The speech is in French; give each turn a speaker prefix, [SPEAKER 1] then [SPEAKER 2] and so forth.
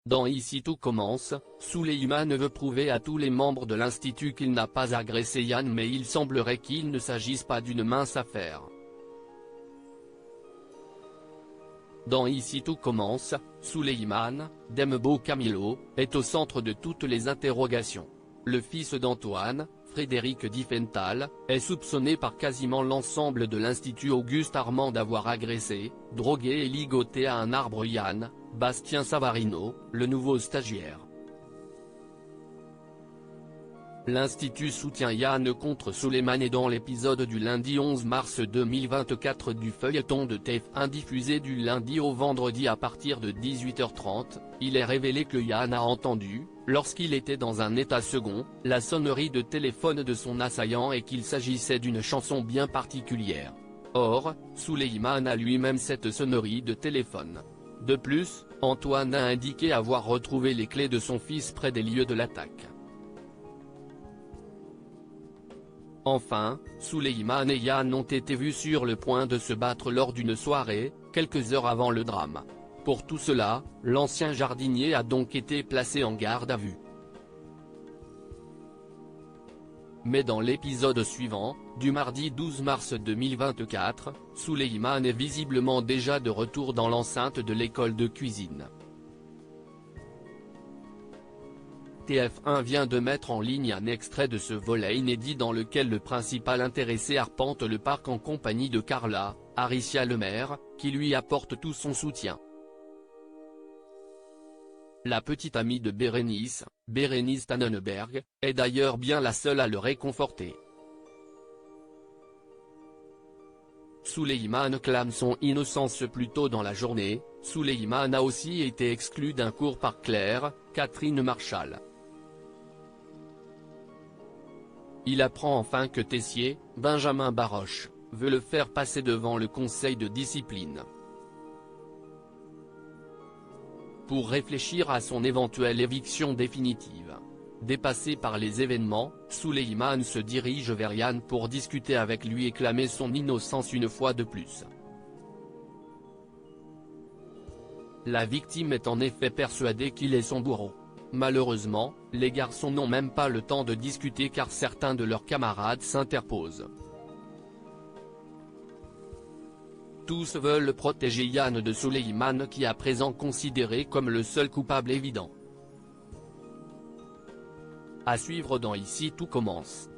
[SPEAKER 1] Dans Ici tout commence, Souleyman veut prouver à tous les membres de l'Institut qu'il n'a pas agressé Yann, mais il semblerait qu'il ne s'agisse pas d'une mince affaire. Dans Ici tout commence, Souleyman, Dembo Camilo, est au centre de toutes les interrogations. Le fils d'Antoine, Frédéric Diffenthal, est soupçonné par quasiment l'ensemble de l'Institut Auguste Armand d'avoir agressé, drogué et ligoté à un arbre Yann, Bastien Savarino, le nouveau stagiaire. L'Institut soutient Yann contre Souleyman, et dans l'épisode du lundi 11 mars 2024 du feuilleton de TF1 diffusé du lundi au vendredi à partir de 18h30, il est révélé que Yann a entendu, lorsqu'il était dans un état second, la sonnerie de téléphone de son assaillant et qu'il s'agissait d'une chanson bien particulière. Or, Souleyman a lui-même cette sonnerie de téléphone. De plus, Antoine a indiqué avoir retrouvé les clés de son fils près des lieux de l'attaque. Enfin, Souleyman et Yann ont été vus sur le point de se battre lors d'une soirée, quelques heures avant le drame. Pour tout cela, l'ancien jardinier a donc été placé en garde à vue. Mais dans l'épisode suivant, du mardi 12 mars 2024, Souleyman est visiblement déjà de retour dans l'enceinte de l'école de cuisine. TF1 vient de mettre en ligne un extrait de ce volet inédit dans lequel le principal intéressé arpente le parc en compagnie de Carla, Aricia Lemaire, qui lui apporte tout son soutien. La petite amie de Bérénice, Bérénice Tannenberg, est d'ailleurs bien la seule à le réconforter. Souleyman clame son innocence plus tôt dans la journée. Souleyman a aussi été exclu d'un cours par Claire, Catherine Marchal. Il apprend enfin que Tessier, Benjamin Baroche, veut le faire passer devant le conseil de discipline. Pour réfléchir à son éventuelle éviction définitive. Dépassé par les événements, Souleyman se dirige vers Yann pour discuter avec lui et clamer son innocence une fois de plus. La victime est en effet persuadée qu'il est son bourreau. Malheureusement, les garçons n'ont même pas le temps de discuter car certains de leurs camarades s'interposent. Tous veulent protéger Yann de Souleyman, qui est à présent considéré comme le seul coupable évident. À suivre dans Ici tout commence.